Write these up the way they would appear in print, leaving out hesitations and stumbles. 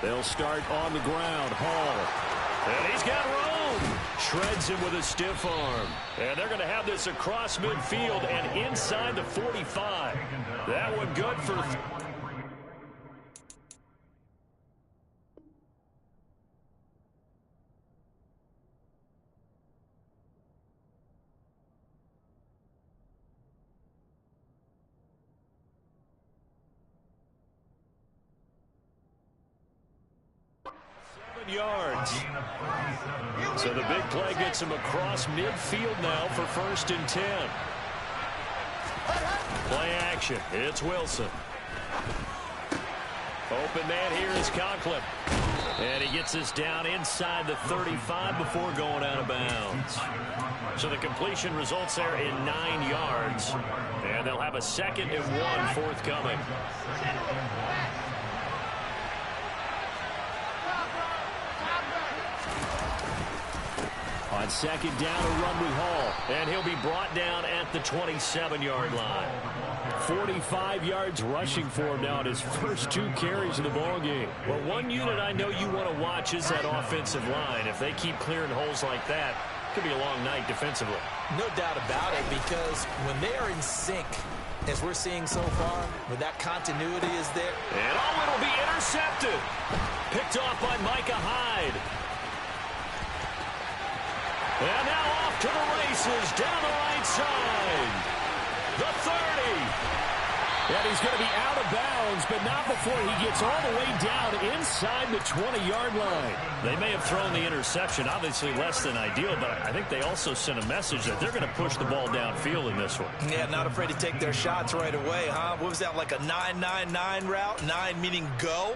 They'll start on the ground. Hall. And he's got room. Shreds him with a stiff arm. And they're going to have this across midfield and inside the 45. That one good for... yards. So the big play gets him across midfield now for 1st and 10. Play action. It's Wilson. Open man here is Conklin. And he gets us down inside the 35 before going out of bounds. So the completion results there in 9 yards. And they'll have a 2nd and 1 forthcoming. On 2nd down, a run with Hall. And he'll be brought down at the 27-yard line. 45 yards rushing for him now at his first 2 carries of the ballgame. Well, one unit I know you want to watch is that offensive line. If they keep clearing holes like that, it could be a long night defensively. No doubt about it, because when they are in sync, as we're seeing so far, when that continuity is there. And it'll be intercepted. Picked off by Micah Hyde. And now off to the races, down the right side. The 30. And he's going to be out of bounds, but not before he gets all the way down inside the 20-yard line. They may have thrown the interception, obviously less than ideal, but I think they also sent a message that they're going to push the ball downfield in this one. Yeah, not afraid to take their shots right away, huh? What was that, like a 9-9-9 route? 9 meaning go?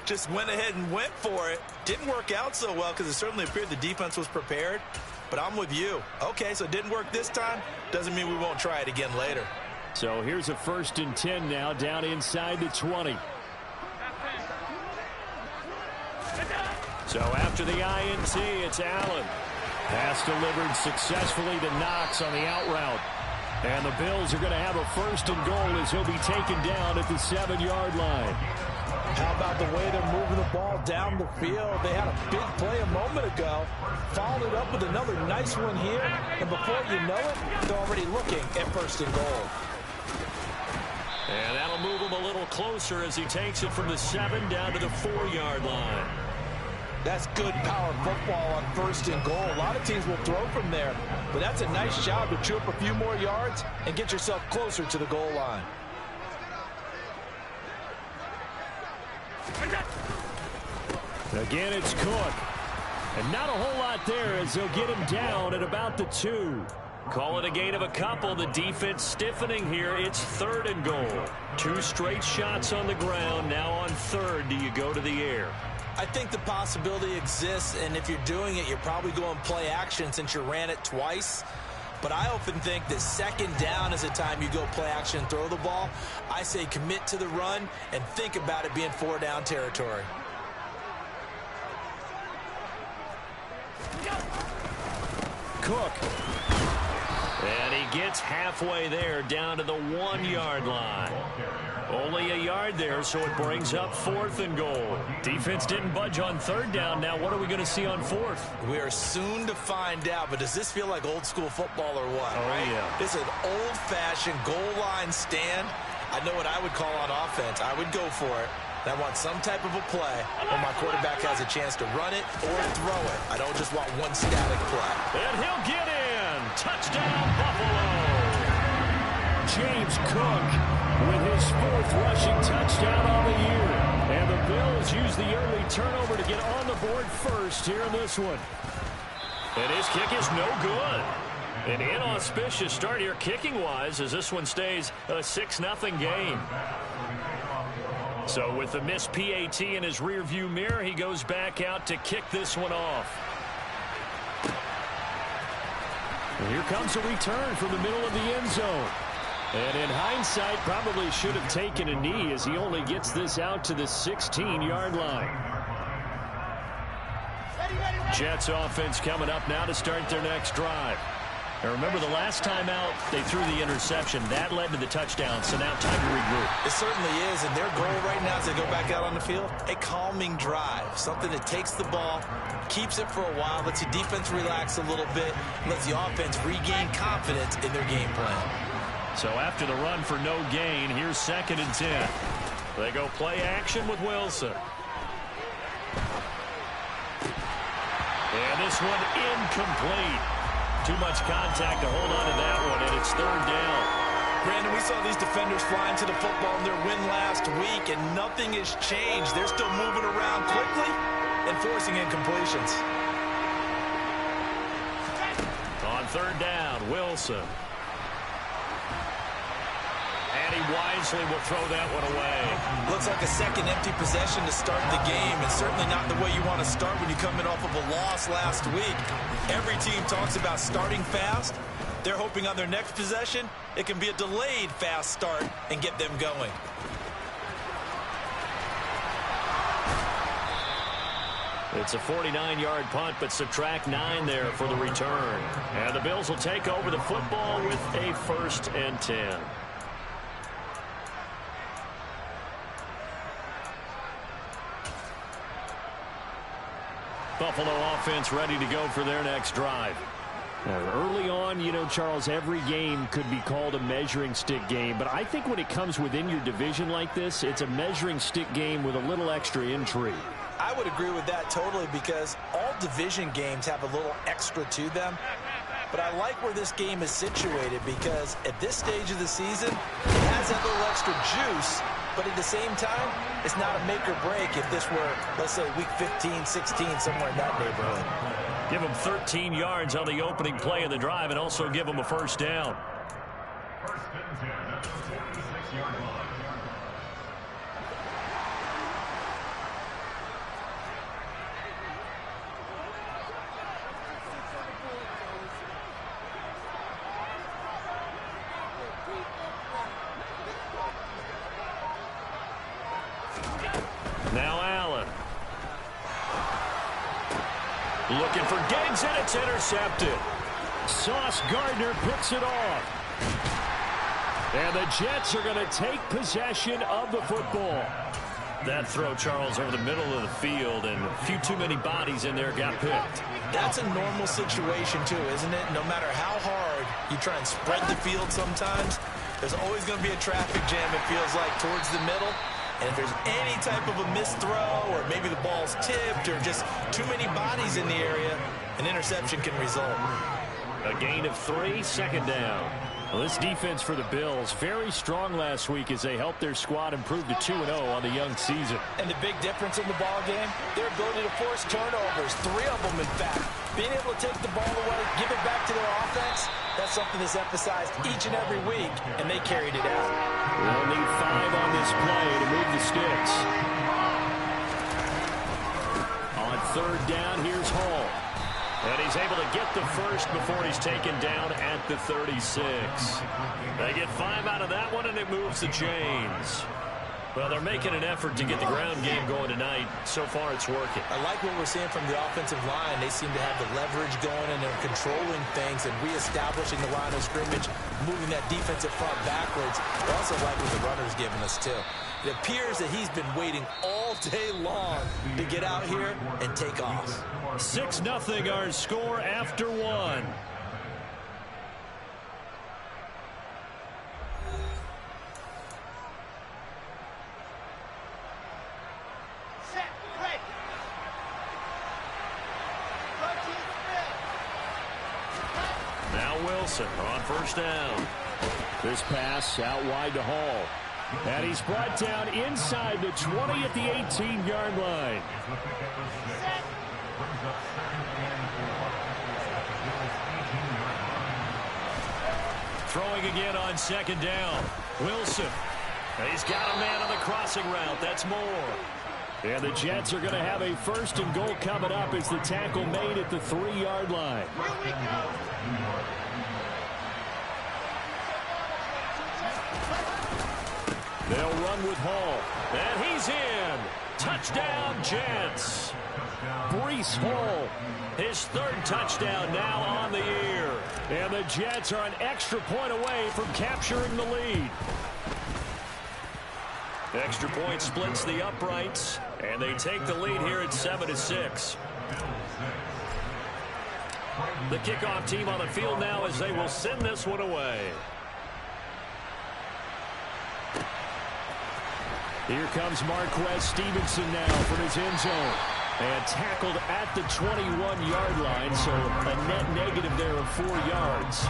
Just went ahead and went for it. Didn't work out so well because it certainly appeared the defense was prepared. But I'm with you. Okay, so it didn't work this time. Doesn't mean we won't try it again later. So here's a 1st and 10 now, down inside the 20. So after the INT, it's Allen. Pass delivered successfully to Knox on the out route. And the Bills are going to have a 1st and goal as he'll be taken down at the 7-yard line. How about the way they're moving the ball down the field? They had a big play a moment ago. Followed it up with another nice one here. And before you know it, they're already looking at 1st and goal. And that'll move him a little closer as he takes it from the 7 down to the 4-yard line. That's good power football on 1st and goal. A lot of teams will throw from there. But that's a nice job to chew up a few more yards and get yourself closer to the goal line. Again, it's Cook. And not a whole lot there as they'll get him down at about the 2. Call it a gain of a couple. The defense stiffening here. It's 3rd and goal. 2 straight shots on the ground. Now on 3rd, do you go to the air? I think the possibility exists, and if you're doing it, you're probably going play action since you ran it twice. But I often think that 2nd down is the time you go play action and throw the ball. I say commit to the run and think about it being 4-down territory. Cook. And he gets halfway there down to the 1-yard line. Only a yard there, so it brings up 4th and goal. Defense didn't budge on 3rd down. Now what are we going to see on 4th? We are soon to find out, but does this feel like old school football or what? Oh, right? Yeah. This is an old-fashioned goal line stand. I know what I would call on offense. I would go for it. I want some type of a play where my quarterback has a chance to run it or throw it. I don't just want one static play. And he'll get in. Touchdown, Buffalo. James Cook with his 4th rushing touchdown on the year. And the Bills use the early turnover to get on the board first here in this one. And his kick is no good. An inauspicious start here kicking-wise as this one stays a 6-0 game. So with the missed PAT in his rearview mirror, he goes back out to kick this one off. And here comes a return from the middle of the end zone. And in hindsight, probably should have taken a knee as he only gets this out to the 16-yard line. Jets offense coming up now to start their next drive. Now remember, the last time out, they threw the interception. That led to the touchdown, so now time to regroup. It certainly is, and their goal right now as they go back out on the field, a calming drive, something that takes the ball, keeps it for a while, lets the defense relax a little bit, lets the offense regain confidence in their game plan. So after the run for no gain, here's 2nd and 10. They go play action with Wilson. And this one incomplete. Too much contact to hold on to that one, and it's 3rd down. Brandon, we saw these defenders flying to the football in their win last week, and nothing has changed. They're still moving around quickly and forcing incompletions. On 3rd down, Wilson. And he wisely will throw that one away. Looks like a second empty possession to start the game, and certainly not the way you want to start when you come in off of a loss last week. Every team talks about starting fast. They're hoping on their next possession, it can be a delayed fast start and get them going. It's a 49-yard punt, but subtract 9 there for the return. And the Bills will take over the football with a 1st and 10. Buffalo offense ready to go for their next drive. Early on, you know, Charles, every game could be called a measuring stick game. But I think when it comes within your division like this, it's a measuring stick game with a little extra intrigue. I would agree with that totally because all division games have a little extra to them. But I like where this game is situated because at this stage of the season, it has that little extra juice. But at the same time, it's not a make or break if this were, let's say, week 15, 16, somewhere in that neighborhood. Give them 13 yards on the opening play of the drive and also give them a 1st down. 1st and 10 at the 46-yard line. Now Allen. Looking for Diggs, and it's intercepted. Sauce Gardner picks it off. And the Jets are going to take possession of the football. That throw, Charles, over the middle of the field, and a few too many bodies in there got picked. That's a normal situation, too, isn't it? No matter how hard you try and spread the field sometimes, there's always going to be a traffic jam, it feels like, towards the middle. And if there's any type of a missed throw or maybe the ball's tipped or just too many bodies in the area, an interception can result. A gain of 3, 2nd down. Well, this defense for the Bills, very strong last week as they helped their squad improve to 2-0 on the young season. And the big difference in the ball game, their ability to force turnovers, 3 of them in fact. Being able to take the ball away, give it back to their offense, that's something that's emphasized each and every week, and they carried it out. We'll need 5 on this play to move the sticks. On 3rd down, here's Hall. And he's able to get the first before he's taken down at the 36. They get 5 out of that one, and it moves the chains. Well, they're making an effort to get the ground game going tonight. So far, it's working. I like what we're seeing from the offensive line. They seem to have the leverage going, and they're controlling things and reestablishing the line of scrimmage, moving that defensive front backwards. I also like what the runner's giving us, too. It appears that he's been waiting all day long to get out here and take off. 6-0 our score after 1. Now Wilson on 1st down. This pass out wide to Hall. And he's brought down inside the 20 at the 18-yard line. Throwing again on 2nd down. Wilson. He's got a man on the crossing route. That's more. And the Jets are going to have a 1st and goal coming up as the tackle made at the 3-yard line. They'll run with Hall. And he's in. Touchdown, Jets. Breece Hall, his third touchdown now on the year. And the Jets are an extra point away from capturing the lead. Extra point splits the uprights, and they take the lead here at 7-6. The kickoff team on the field now as they will send this one away. Here comes Marquez Stevenson now from his end zone. And tackled at the 21-yard line, so a net negative there of 4 yards.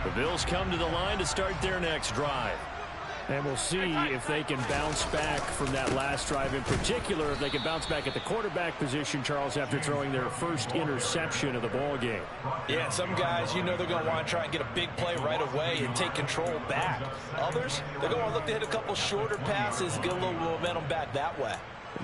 The Bills come to the line to start their next drive. And we'll see if they can bounce back from that last drive in particular, if they can bounce back at the quarterback position, Charles, after throwing their first interception of the ball game. Yeah, some guys, you know they're going to want to try and get a big play right away and take control back. Others, they're going to look to hit a couple shorter passes, get a little momentum back that way.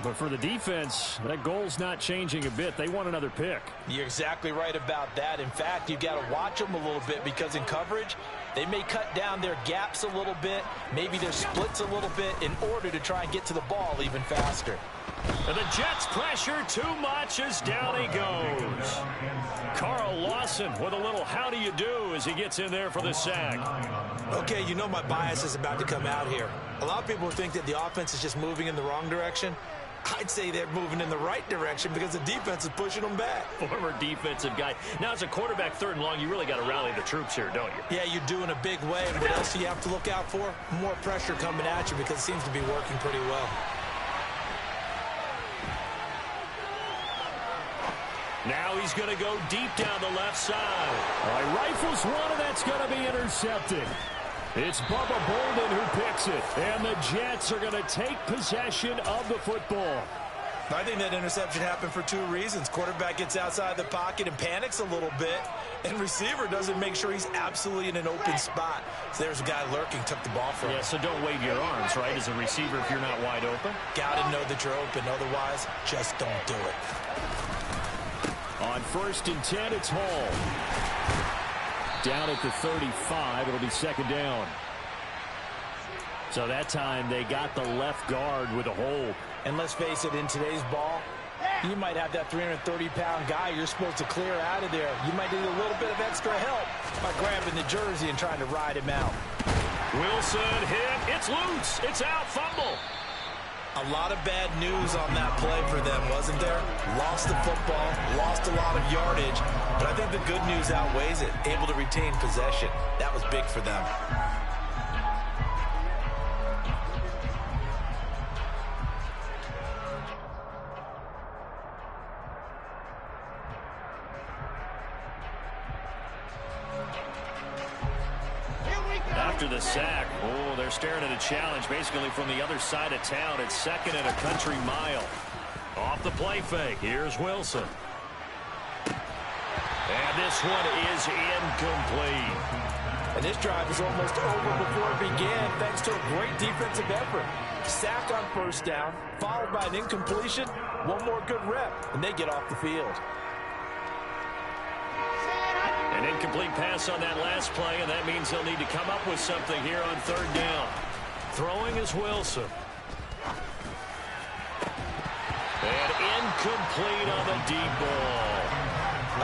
But for the defense, that goal's not changing a bit. They want another pick. You're exactly right about that. In fact, you've got to watch them a little bit because in coverage, they may cut down their gaps a little bit, maybe their splits a little bit in order to try and get to the ball even faster. And the Jets pressure too much as down he goes. Carl Lawson with a little how do you do as he gets in there for the sack. Okay, you know my bias is about to come out here. A lot of people think that the offense is just moving in the wrong direction. I'd say they're moving in the right direction because the defense is pushing them back. Former defensive guy. Now, as a quarterback, 3rd and long, you really got to rally the troops here, don't you? Yeah, you do in a big way. And what else do you have to look out for? More pressure coming at you because it seems to be working pretty well. Now he's going to go deep down the left side. All right, rifles one, and that's going to be intercepted. It's Bubba Bolden who picks it, and the Jets are going to take possession of the football. I think that interception happened for 2 reasons. Quarterback gets outside the pocket and panics a little bit, and receiver doesn't make sure he's absolutely in an open spot. So there's a guy lurking, took the ball from him. Yeah, so don't wave your arms, right, as a receiver if you're not wide open. Got to know that you're open. Otherwise, just don't do it. On 1st and 10, it's Hall. Down at the 35, it'll be 2nd down. So that time they got the left guard with a hold. And let's face it, in today's ball, you might have that 330-pound guy you're supposed to clear out of there. You might need a little bit of extra help by grabbing the jersey and trying to ride him out. Wilson hit. It's loose. It's out. Fumble. A lot of bad news on that play for them, wasn't there? Lost the football, lost a lot of yardage, but I think the good news outweighs it. Able to retain possession. That was big for them. After the sack, they're staring at a challenge basically from the other side of town. It's 2nd and a country mile. Off the play fake, here's Wilson. And this one is incomplete. And this drive is almost over before it began thanks to a great defensive effort. Sack on 1st down, followed by an incompletion, one more good rep, and they get off the field. An incomplete pass on that last play, and that means they'll need to come up with something here on 3rd down. Throwing is Wilson. And incomplete on the deep ball.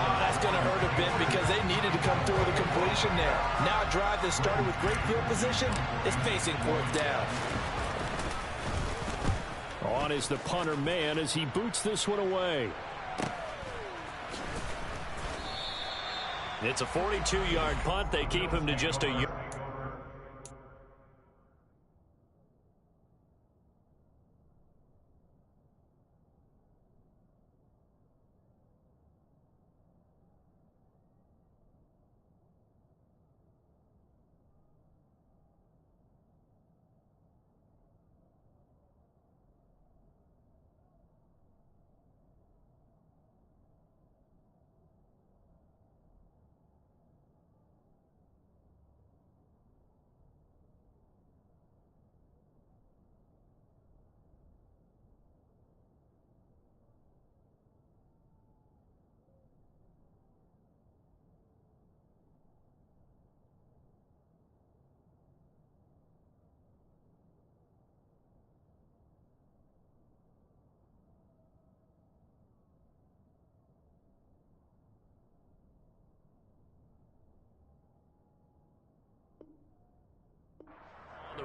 Oh, that's going to hurt a bit because they needed to come through with a completion there. Now a drive that started with great field position is facing 4th down. On is the punter man as he boots this one away. It's a 42-yard punt. They keep him to just a yard.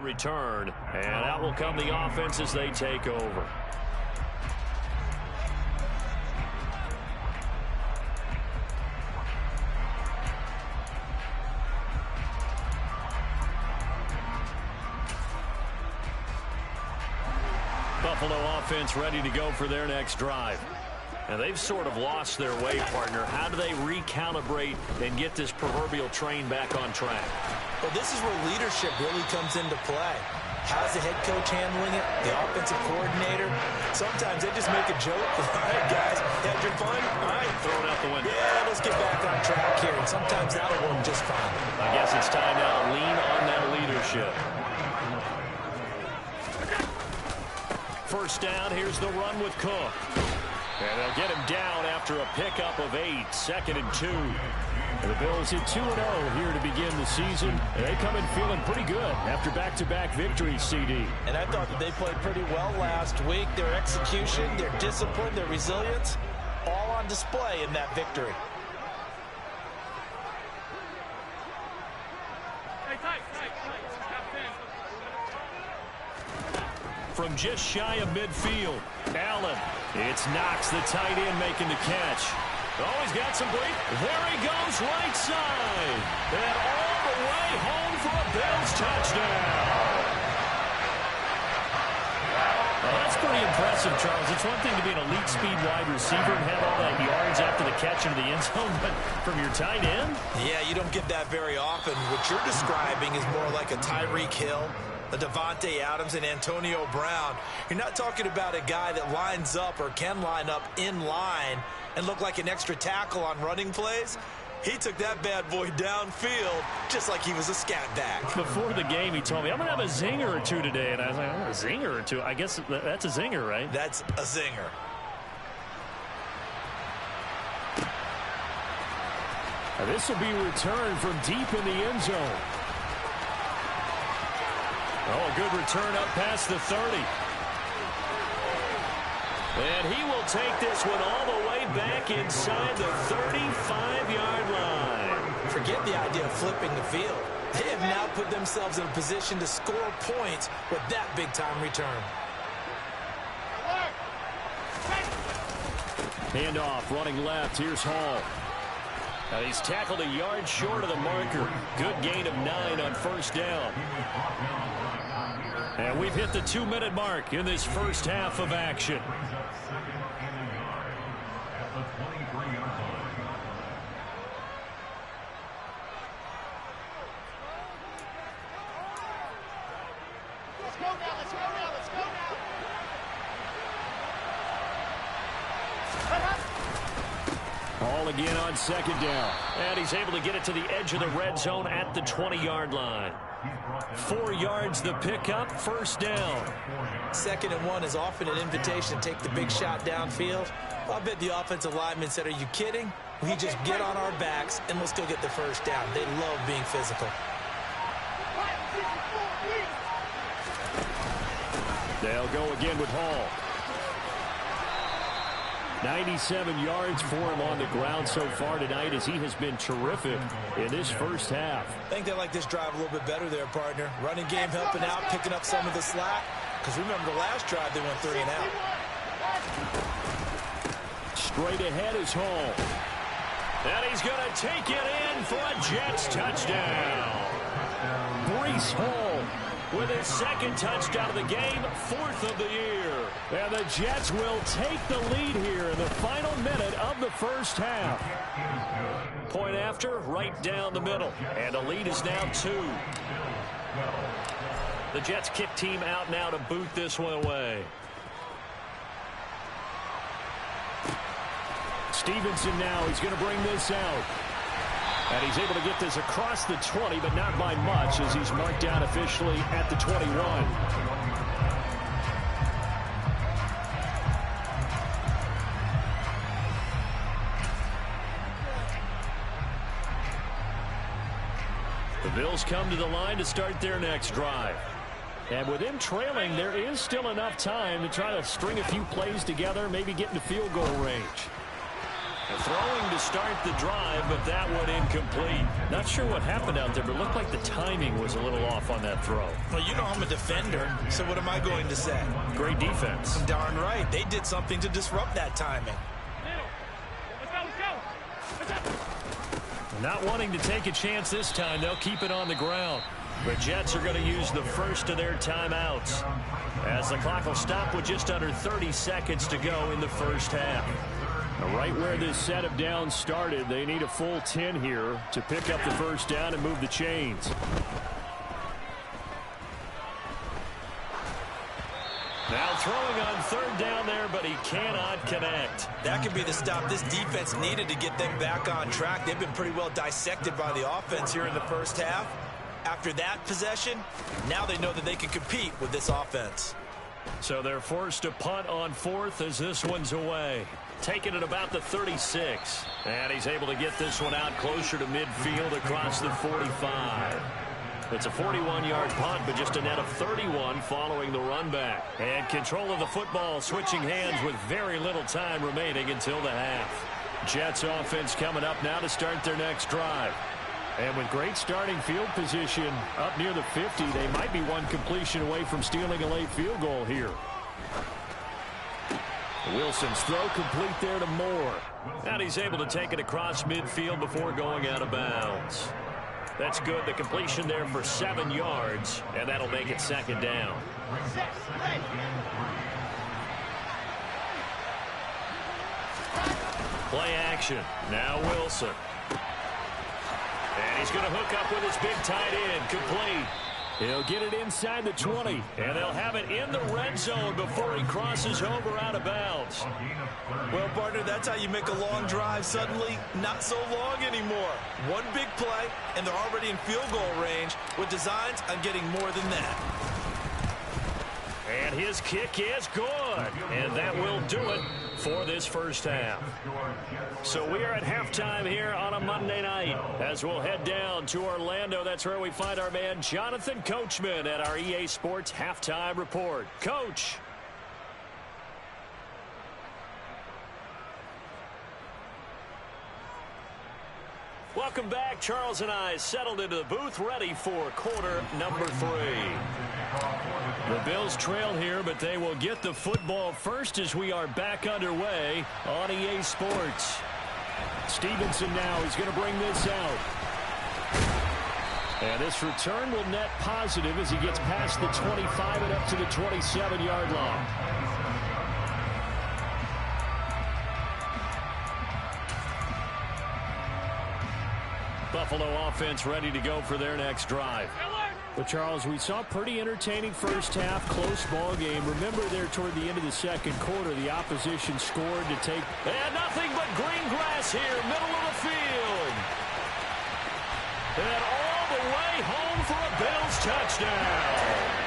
Return, and out will come the offense as they take over. Buffalo offense ready to go for their next drive. And they've sort of lost their way, partner. How do they recalibrate and get this proverbial train back on track? Well, this is where leadership really comes into play. How's the head coach handling it? The offensive coordinator? Sometimes they just make a joke. All right, guys, had your fun? All right. Throw it out the window. Yeah, let's get back on track here. And sometimes that'll work just fine. I guess it's time now to lean on that leadership. First down, here's the run with Cook. And they'll get him down after a pickup of 8, 2nd and 2. And the Bills hit 2-0 here to begin the season. And they come in feeling pretty good after back-to-back victories, CD. And I thought that they played pretty well last week. Their execution, their discipline, their resilience, all on display in that victory. From just shy of midfield, Allen. It's Knox, the tight end, making the catch. Oh, he's got some break. There he goes, right side. And all the way home for a Bills touchdown. Well, that's pretty impressive, Charles. It's one thing to be an elite speed wide receiver and have all that yards after the catch into the end zone, but from your tight end? Yeah, you don't get that very often. What you're describing is more like a Tyreek Hill, a Devontae Adams, and Antonio Brown. You're not talking about a guy that lines up or can line up in line and look like an extra tackle on running plays. He took that bad boy downfield just like he was a scat back. Before the game, he told me, I'm going to have a zinger or two today. And I was like, oh, a zinger or two? I guess that's a zinger, right? That's a zinger. Now, this will be returned from deep in the end zone. Oh, a good return up past the 30. And he will take this one all the way back inside the 35-yard line. Forget the idea of flipping the field. They have now put themselves in a position to score points with that big-time return. Handoff, running left. Here's Hall. Now he's tackled a yard short of the marker. Good gain of 9 on first down. And we've hit the 2-minute mark in this first half of action. Hall again on second down. And he's able to get it to the edge of the red zone at the 20-yard line. 4 yards the pickup, first down. 2nd and 1 is often an invitation to take the big shot downfield. I bet the offensive lineman said, are you kidding? We just get on our backs and we'll still get the first down. They love being physical. They'll go again with Hall. 97 yards for him on the ground so far tonight as he has been terrific in this first half. I think they like this drive a little bit better there, partner. Running game helping out, picking up some of the slack. Because remember the last drive they went 3 and out. Straight ahead is Hall. And he's going to take it in for a Jets touchdown. Breece Hall with his 2nd touchdown of the game, 4th of the year. And the Jets will take the lead here in the final minute of the first half. Point after, right down the middle. And the lead is now 2. The Jets kick team out now to boot this one away. Stevenson now, he's going to bring this out. And he's able to get this across the 20, but not by much as he's marked down officially at the 21. The Bills come to the line to start their next drive. And with him trailing, there is still enough time to try to string a few plays together, maybe get into field goal range. Throwing to start the drive, but that one incomplete. Not sure what happened out there, but it looked like the timing was a little off on that throw. Well, you know I'm a defender, so what am I going to say? Great defense. Darn right. They did something to disrupt that timing. Not wanting to take a chance this time, they'll keep it on the ground. The Jets are going to use the first of their timeouts, as the clock will stop with just under 30 seconds to go in the first half. Right where this set of downs started, they need a full 10 here to pick up the first down and move the chains. Now throwing on third down there, but he cannot connect. That could be the stop this defense needed to get them back on track. They've been pretty well dissected by the offense here in the first half. After that possession, now they know that they can compete with this offense. So they're forced to punt on fourth as this one's away. Taking it about the 36. And he's able to get this one out closer to midfield across the 45. It's a 41-yard punt, but just a net of 31 following the run back. And control of the football switching hands with very little time remaining until the half. Jets offense coming up now to start their next drive. And with great starting field position up near the 50, they might be one completion away from stealing a late field goal here. Wilson's throw complete there to Moore. And he's able to take it across midfield before going out of bounds. That's good. The completion there for 7 yards, and that'll make it second down. Play action. Now Wilson. And he's going to hook up with his big tight end. Complete. He'll get it inside the 20, and they'll have it in the red zone before he crosses over out of bounds. Well, partner, that's how you make a long drive suddenly not so long anymore. One big play, and they're already in field goal range with designs on getting more than that. And his kick is good, and that will do it for this first half. So we are at halftime here on a Monday night as we'll head down to Orlando. That's where we find our man Jonathan Coachman at our EA Sports Halftime Report. Coach. Welcome back. Charles and I settled into the booth ready for quarter number 3. The Bills trail here, but they will get the football first as we are back underway on EA Sports. Stevenson now, he's going to bring this out. And this return will net positive as he gets past the 25 and up to the 27-yard line. Buffalo offense ready to go for their next drive. Well, Charles, we saw a pretty entertaining first half, close ball game. Remember there toward the end of the second quarter, the opposition scored to take... And nothing but green grass here, middle of the field. And all the way home for a Bills touchdown.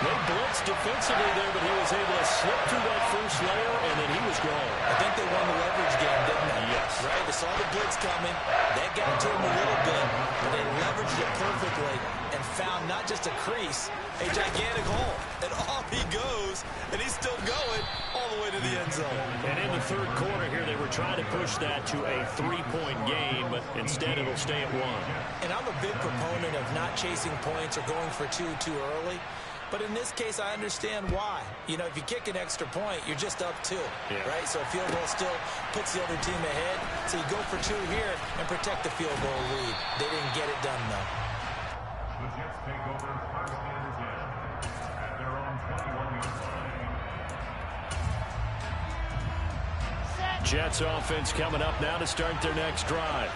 They blitzed defensively there, but he was able to slip through that first layer, and then he was gone. I think they won the leverage game, didn't they? Yes. Right? They saw the blitz coming. That got to him a little bit, but they leveraged it perfectly and found not just a crease, a gigantic hole. And off he goes, and he's still going all the way to the end zone. And in the third quarter here, they were trying to push that to a 3-point game, but instead it'll stay at 1. And I'm a big proponent of not chasing points or going for two too early. But in this case, I understand why. You know, if you kick an extra point, you're just up 2, right? So a field goal still puts the other team ahead. So you go for 2 here and protect the field goal lead. They didn't get it done, though. The Jets take over first and 10 at their own 21-yard line. Jets offense coming up now to start their next drive.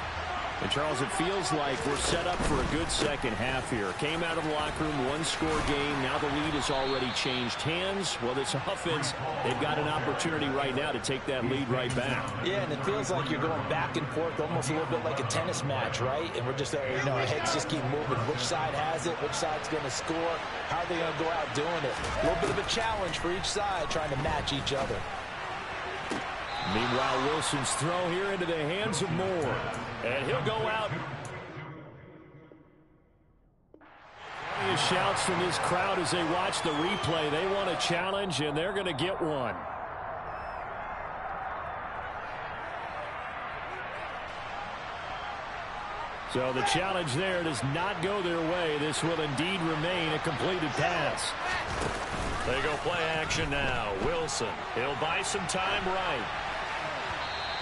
And, Charles, it feels like we're set up for a good second half here. Came out of the locker room, one-score game. Now the lead has already changed hands. Well, this offense, they've got an opportunity right now to take that lead right back. Yeah, and it feels like you're going back and forth almost a little bit like a tennis match, right? And we're just, our heads just keep moving. Which side has it? Which side's going to score? How are they going to go out doing it? A little bit of a challenge for each side trying to match each other. Meanwhile, Wilson's throw here into the hands of Moore. And he'll go out. Shouts from this crowd as they watch the replay. They want a challenge, and they're going to get one. So the challenge there does not go their way. This will indeed remain a completed pass. They go play action now. Wilson, he'll buy some time right.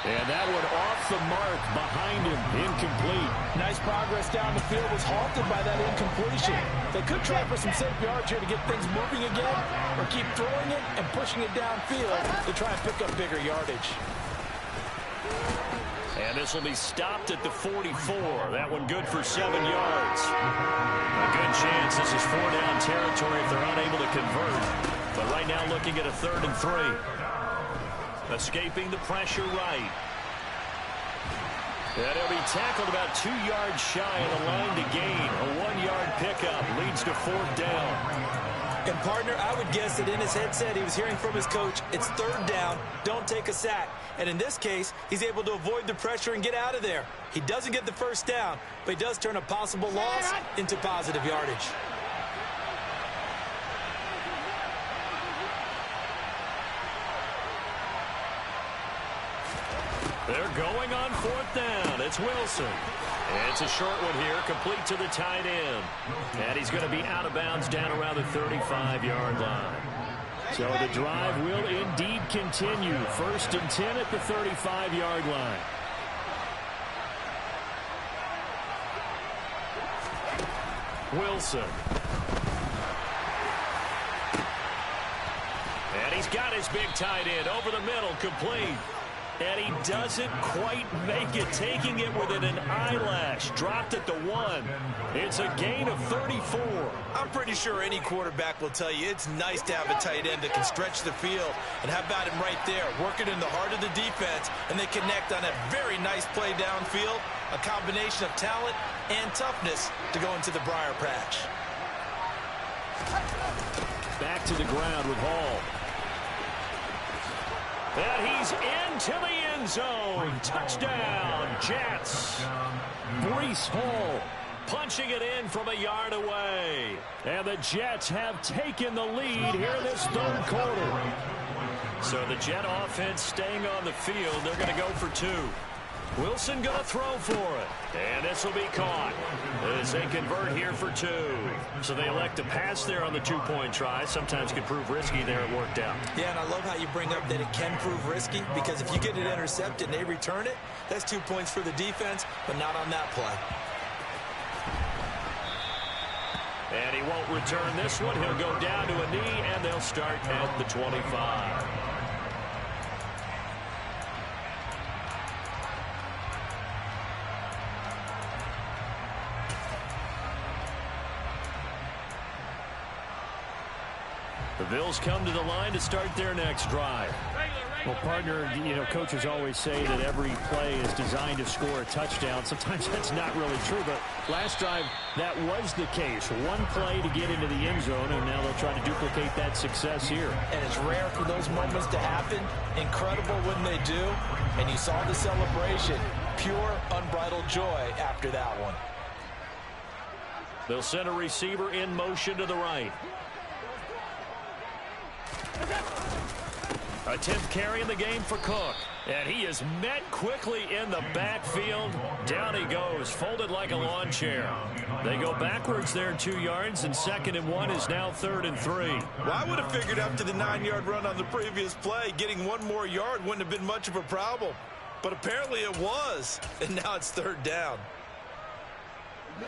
And that one off the mark behind him, incomplete. Nice progress down the field, was halted by that incompletion. They could try for some safe yards here to get things moving again, or keep throwing it and pushing it downfield to try and pick up bigger yardage. And this will be stopped at the 44. That one good for 7 yards. A good chance this is 4-down territory if they're unable to convert. But right now looking at a 3rd and 3. Escaping the pressure right. And he'll be tackled about 2 yards shy of the line to gain. A 1-yard pickup leads to 4th down. And, partner, I would guess that in his headset he was hearing from his coach, it's 3rd down, don't take a sack. And in this case, he's able to avoid the pressure and get out of there. He doesn't get the 1st down, but he does turn a possible loss into positive yardage. They're going on 4th down. It's Wilson. It's a short one here, complete to the tight end. And he's going to be out of bounds down around the 35-yard line. So the drive will indeed continue. 1st and 10 at the 35-yard line. Wilson. And he's got his big tight end over the middle, complete. And he doesn't quite make it, taking it within an eyelash. Dropped at the 1. It's a gain of 34. I'm pretty sure any quarterback will tell you it's nice to have a tight end that can stretch the field. And how about him right there, working in the heart of the defense, and they connect on a very nice play downfield. A combination of talent and toughness to go into the briar patch. Back to the ground with Hall. And he's into the end zone. Touchdown, Jets. Breece Hall punching it in from a yard away. And the Jets have taken the lead here in this 3rd quarter. So the Jet offense staying on the field. They're going to go for 2. Wilson going to throw for it. And this will be caught as they convert here for 2. So they elect to pass there on the 2-point try. Sometimes can prove risky there. It worked out. Yeah, and I love how you bring up that it can prove risky, because if you get it intercepted and they return it, that's 2 points for the defense, but not on that play. And he won't return this one. He'll go down to a knee, and they'll start at the 25. The Bills come to the line to start their next drive. Well, partner, you know, coaches always say that every play is designed to score a touchdown. Sometimes that's not really true, but last drive, that was the case. One play to get into the end zone, and now they'll try to duplicate that success here. And it's rare for those moments to happen. Incredible when they do. And you saw the celebration. Pure, unbridled joy after that one. They'll send a receiver in motion to the right. A 10th carry in the game for Cook. And he is met quickly in the backfield. Down he goes, folded like a lawn chair. They go backwards there 2 yards, and 2nd and 1 is now 3rd and 3. Well, I would have figured after the 9-yard run on the previous play, getting 1 more yard wouldn't have been much of a problem. But apparently it was, and now it's 3rd down.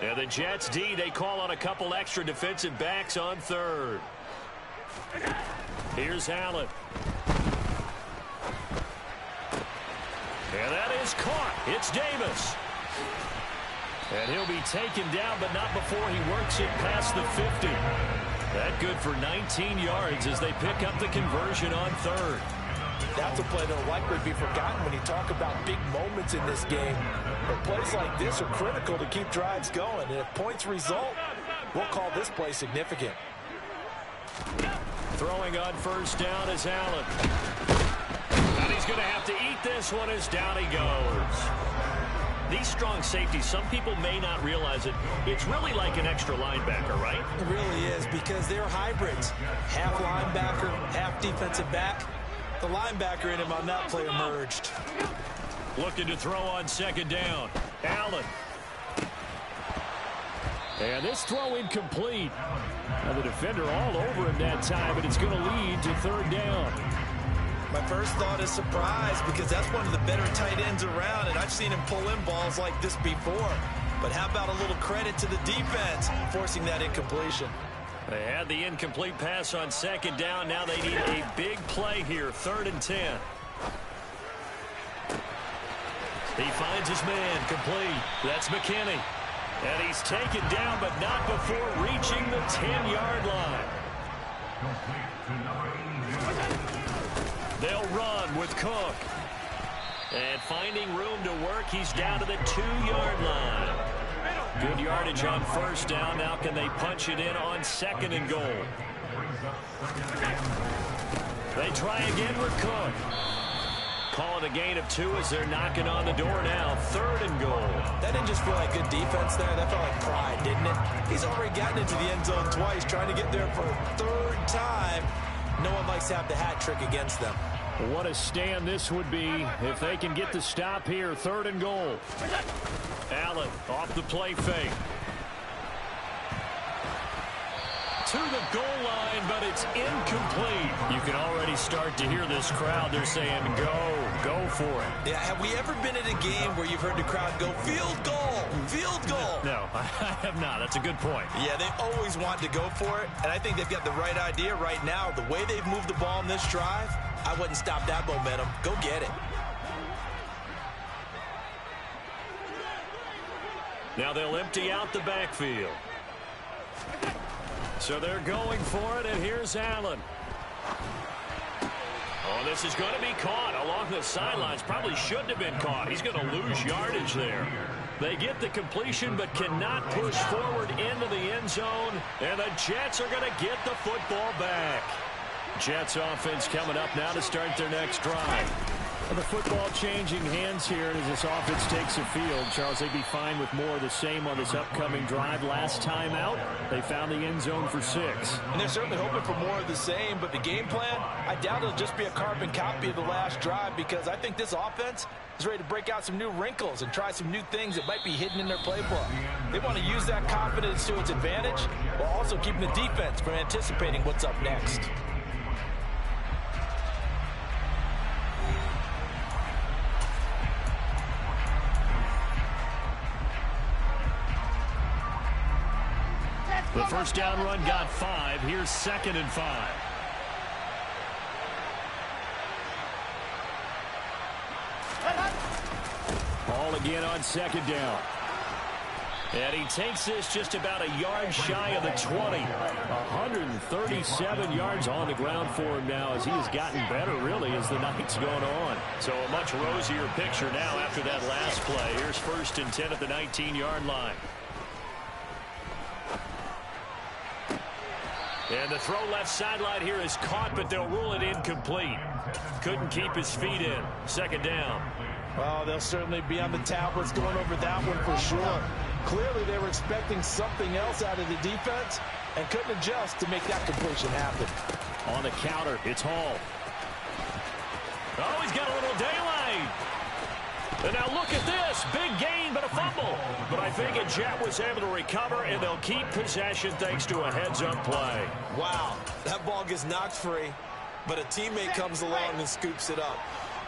And the Jets D, they call on a couple extra defensive backs on 3rd. Here's Allen. And that is caught. It's Davis. And he'll be taken down, but not before he works it past the 50. That good for 19 yards as they pick up the conversion on 3rd. That's a play that will likely be forgotten when you talk about big moments in this game. But plays like this are critical to keep drives going. And if points result, we'll call this play significant. Throwing on 1st down is Allen. And he's going to have to eat this one as down he goes. These strong safeties, some people may not realize it. It's really like an extra linebacker, right? It really is, because they're hybrids. Half linebacker, half defensive back. The linebacker in him on that play emerged. Looking to throw on 2nd down. Allen. And this throw incomplete. Now the defender all over him that time, but it's going to lead to third down. My first thought is surprise, because that's one of the better tight ends around, and I've seen him pull in balls like this before. But how about a little credit to the defense forcing that incompletion? They had the incomplete pass on second down. Now they need a big play here, 3rd and 10. He finds his man, complete. That's McKinney. And he's taken down, but not before reaching the 10-yard line. They'll run with Cook. And finding room to work, he's down to the 2-yard line. Good yardage on first down. Now can they punch it in on 2nd and goal? They try again with Cook. Call it a gain of 2 as they're knocking on the door now. 3rd and goal. That didn't just feel like good defense there. That felt like pride, didn't it? He's already gotten into the end zone twice, trying to get there for a 3rd time. No one likes to have the hat trick against them. What a stand this would be if they can get the stop here. 3rd and goal. Allen off the play fake. To the goal line, but it's incomplete. You can already start to hear this crowd. They're saying, go for it. Yeah, have we ever been at a game where you've heard the crowd go, field goal, field goal? No, I have not. That's a good point. Yeah, they always want to go for it, and I think they've got the right idea right now. The way they've moved the ball in this drive, I wouldn't stop that momentum. Go get it. Now they'll empty out the backfield. So they're going for it, and here's Allen. Oh, this is going to be caught along the sidelines. Probably shouldn't have been caught. He's going to lose yardage there. They get the completion but cannot push forward into the end zone, and the Jets are going to get the football back. Jets offense coming up now to start their next drive. And the football changing hands here as this offense takes the field. Charles, they'd be fine with more of the same on this upcoming drive. Last time out, they found the end zone for 6. And they're certainly hoping for more of the same, but the game plan, I doubt it'll just be a carbon copy of the last drive, because I think this offense is ready to break out some new wrinkles and try some new things that might be hidden in their playbook. They want to use that confidence to its advantage while also keeping the defense from anticipating what's up next. The first down run got 5. Here's 2nd and 5. Ball again on 2nd down. And he takes this just about a yard shy of the 20. 137 yards on the ground for him now as he has gotten better, really, as the night's gone on. So a much rosier picture now after that last play. Here's 1st and 10 at the 19-yard line. And the throw left sideline here is caught, but they'll rule it incomplete. Couldn't keep his feet in. 2nd down. Well, they'll certainly be on the tablets going over that one for sure. Clearly, they were expecting something else out of the defense and couldn't adjust to make that completion happen. On the counter, it's Hall. Oh, he's got a little daylight. And now look at this. Big gain, but a fumble. But I think a Jet was able to recover, and they'll keep possession thanks to a heads-up play. Wow, that ball gets knocked free, but a teammate comes along and scoops it up.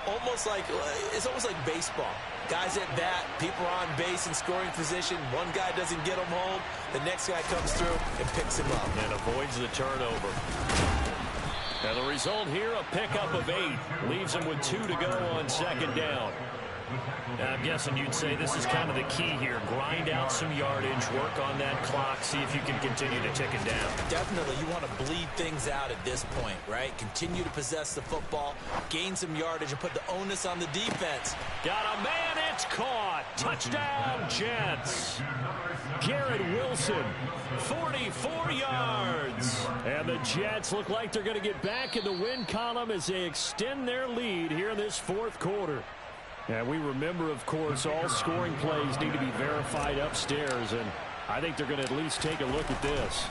It's almost like baseball. Guys at bat, people are on base in scoring position. One guy doesn't get him home. The next guy comes through and picks him up. And avoids the turnover. And the result here, a pickup of 8. Leaves him with 2 to go on 2nd down. I'm guessing you'd say this is kind of the key here. Grind out some yardage, work on that clock, see if you can continue to tick it down. Definitely, you want to bleed things out at this point, right? Continue to possess the football, gain some yardage, and put the onus on the defense. Got a man, it's caught. Touchdown, Jets. Garrett Wilson, 44 yards. And the Jets look like they're going to get back in the win column as they extend their lead here in this 4th quarter. And we remember, of course, all scoring plays need to be verified upstairs, and I think they're going to at least take a look at this.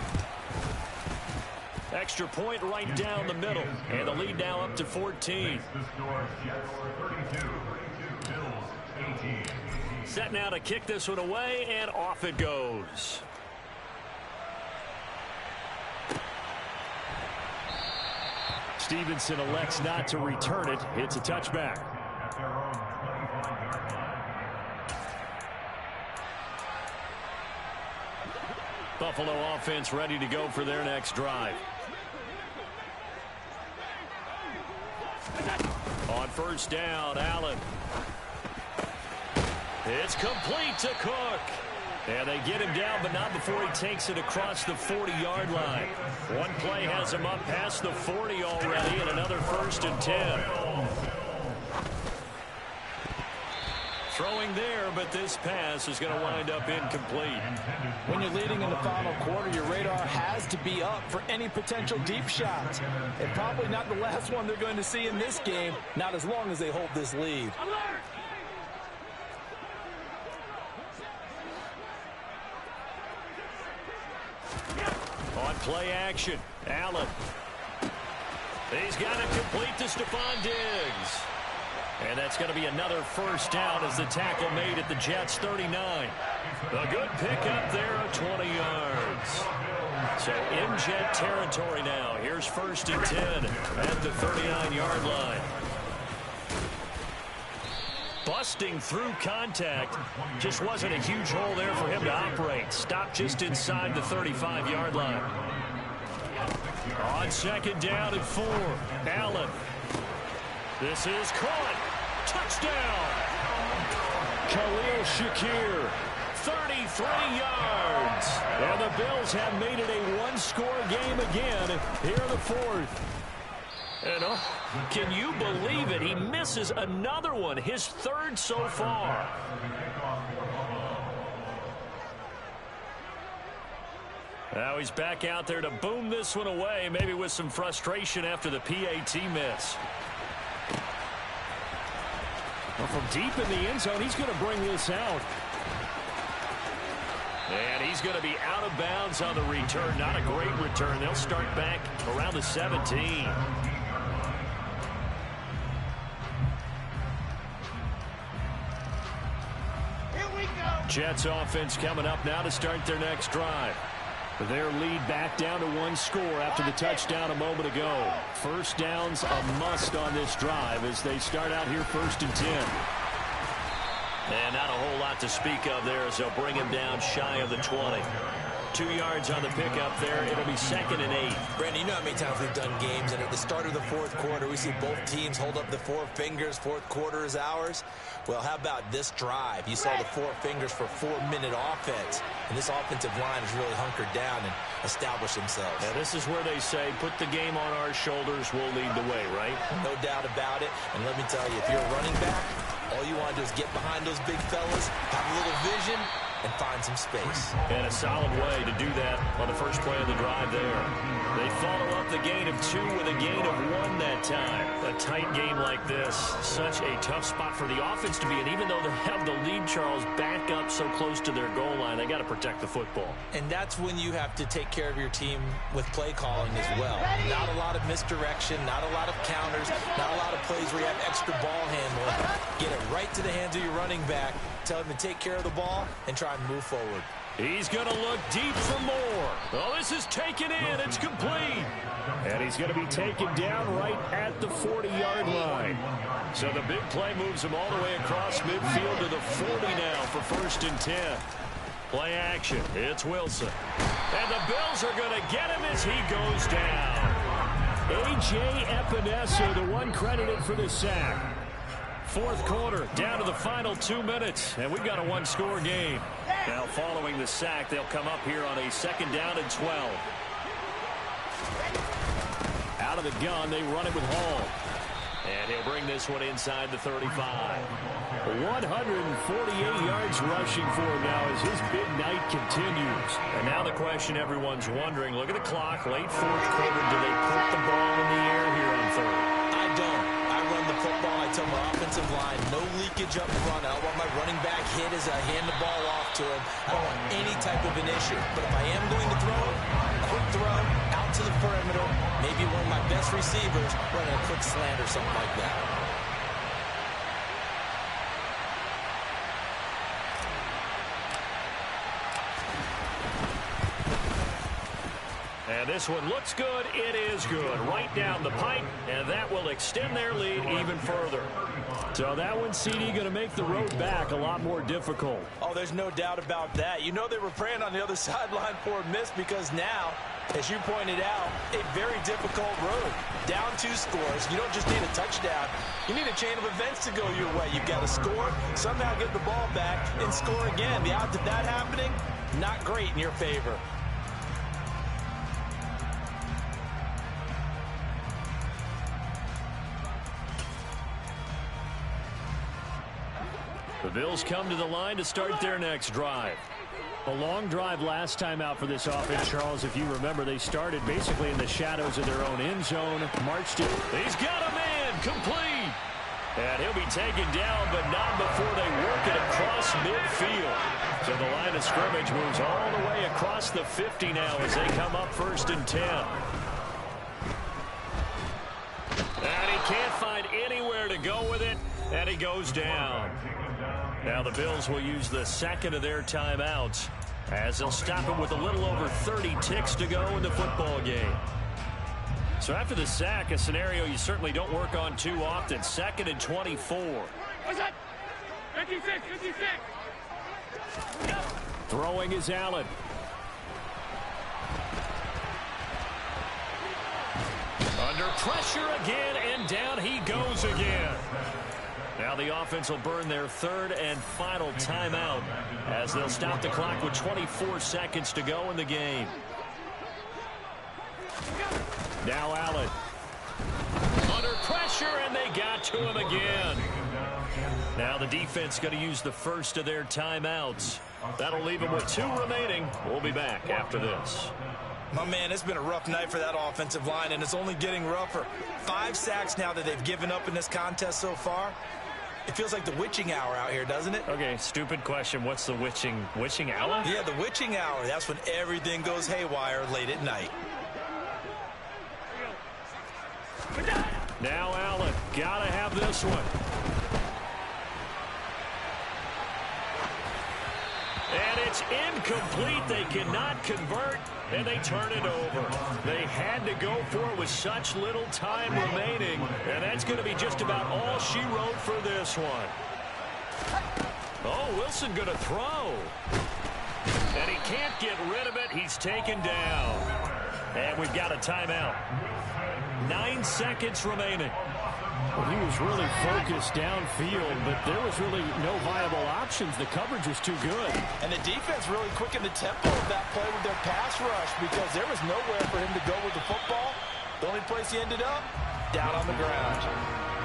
Extra point right down the middle, and the lead now up to 14. Set now to kick this one away, and off it goes. Stevenson elects not to return it. It's a touchback. At their own 25-yard line. Buffalo offense ready to go for their next drive. On first down, Allen. It's complete to Cook. And they get him down, but not before he takes it across the 40-yard line. One play has him up past the 40 already, and another 1st and 10. Throwing there, but this pass is going to wind up incomplete. When you're leading in the final quarter, your radar has to be up for any potential deep shots. And probably not the last one they're going to see in this game, not as long as they hold this lead. On play action, Allen. He's got it complete to Stephon Diggs. And that's going to be another 1st down as the tackle made at the Jets' 39. A good pickup there of 20 yards. So in Jet territory now. Here's 1st and 10 at the 39-yard line. Busting through contact. Just wasn't a huge hole there for him to operate. Stopped just inside the 35-yard line. On 2nd down and 4. Allen. This is caught. Touchdown. Khalil Shakir. 33 yards. And the Bills have made it a one-score game again here in the 4th. And can you believe it? He misses another one, his 3rd so far. Now he's back out there to boom this one away, maybe with some frustration after the PAT miss. Well, from deep in the end zone, he's going to bring this out. And he's going to be out of bounds on the return. Not a great return. They'll start back around the 17. Jets offense coming up now to start their next drive. Their lead back down to 1 score after the touchdown a moment ago. 1st down's a must on this drive as they start out here 1st and 10. And not a whole lot to speak of there as they'll bring him down shy of the 20. 2 yards on the pickup there. It'll be 2nd and 8. Brandon, you know how many times we've done games, and at the start of the 4th quarter, we see both teams hold up the 4 fingers. 4th quarter is ours. Well, how about this drive? You saw the 4 fingers for 4-minute offense, and this offensive line has really hunkered down and established themselves. Now, this is where they say, put the game on our shoulders, we'll lead the way, right? No doubt about it. And let me tell you, if you're a running back, all you want to do is get behind those big fellas, have a little vision, and find some space. And a solid way to do that on the first play of the drive there. They follow up the gain of 2 with a gain of 1 that time. A tight game like this, such a tough spot for the offense to be in. Even though they have the lead, Charles, back up so close to their goal line, they got to protect the football. And that's when you have to take care of your team with play calling as well. Not a lot of misdirection, not a lot of counters, not a lot of plays where you have extra ball handling. Get it right to the hands of your running back. Tell him to take care of the ball and try and move forward. He's going to look deep for more. Oh, this is taken in. It's complete. And he's going to be taken down right at the 40-yard line. So the big play moves him all the way across midfield to the 40 now for 1st and 10. Play action. It's Wilson. And the Bills are going to get him as he goes down. A.J. Epinesa, the one credited for the sack. 4th quarter, down to the final 2 minutes, and we've got a one-score game. Now, following the sack, they'll come up here on a 2nd down and 12. Out of the gun, they run it with Hall. And he'll bring this one inside the 35. 148 yards rushing for him now as his big night continues. And now the question everyone's wondering, look at the clock, late 4th quarter, do they put the ball in the air here on 3rd? I don't. I run the football. I tell my offensive line, no leakage up front. I don't want my running back hit as I hand the ball off to him. I don't want any type of an issue. But if I am going to throw, quick throw, out to the perimeter, maybe one of my best receivers running a quick slant or something like that. And And this one looks good. It is good. Right down the pipe, and that will extend their lead even further. So that one, CD, going to make the road back a lot more difficult. Oh, there's no doubt about that. You know they were praying on the other sideline for a miss because now, as you pointed out, a very difficult road. Down 2 scores. You don't just need a touchdown. You need a chain of events to go your way. You've got to score, somehow get the ball back, and score again. The odds of that happening, not great in your favor. The Bills come to the line to start their next drive. A long drive last time out for this offense, Charles. If you remember, they started basically in the shadows of their own end zone. Marched it. He's got a man complete. And he'll be taken down, but not before they work it across midfield. So the line of scrimmage moves all the way across the 50 now as they come up 1st and 10. And he can't find anywhere to go with it, and he goes down. Now the Bills will use the second of their timeouts as they'll stop him with a little over 30 ticks to go in the football game. So after the sack, a scenario you certainly don't work on too often. 2nd and 24. What's that? 56, 56. Throwing is Allen. Under pressure again, and down he goes again. Now the offense will burn their 3rd and final timeout as they'll stop the clock with 24 seconds to go in the game. Now Allen. Under pressure, and they got to him again. Now the defense going to use the first of their timeouts. That'll leave them with 2 remaining. We'll be back after this. My man, it's been a rough night for that offensive line, and it's only getting rougher. 5 sacks now that they've given up in this contest so far. It feels like the witching hour out here, doesn't it? Okay, stupid question. What's the witching hour? Yeah, the witching hour. That's when everything goes haywire late at night. Now Allen. Gotta have this one. And it's incomplete. They cannot convert, and they turn it over. They had to go for it with such little time remaining, and that's going to be just about all she wrote for this one. Oh, Wilson going to throw. And he can't get rid of it. He's taken down. And we've got a timeout. 9 seconds remaining. Well, he was really focused downfield, but there was really no viable options. The coverage was too good. And the defense really quickened the tempo of that play with their pass rush because there was nowhere for him to go with the football. The only place he ended up, down on the ground.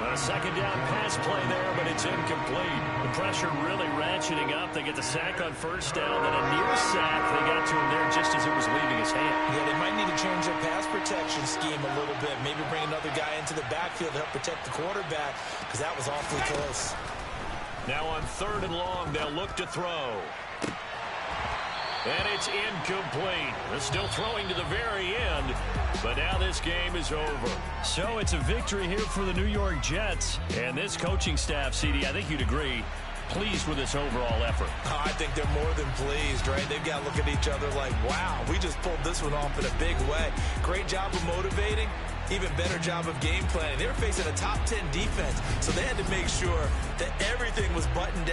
A 2nd down pass play there, but it's incomplete. The pressure really ratcheting up. They get the sack on 1st down, then a near sack. They got to him there just as it was leaving his hand. Yeah, they might need to change their pass protection scheme a little bit. Maybe bring another guy into the backfield to help protect the quarterback because that was awfully close. Now on 3rd and long, they'll look to throw. And it's incomplete. They're still throwing to the very end, but now this game is over. So it's a victory here for the New York Jets. And this coaching staff, CD, I think you'd agree, pleased with this overall effort. I think they're more than pleased, right? They've got to look at each other like, wow, we just pulled this one off in a big way. Great job of motivating. Even better job of game planning. They were facing a top 10 defense, so they had to make sure that everything was buttoned down.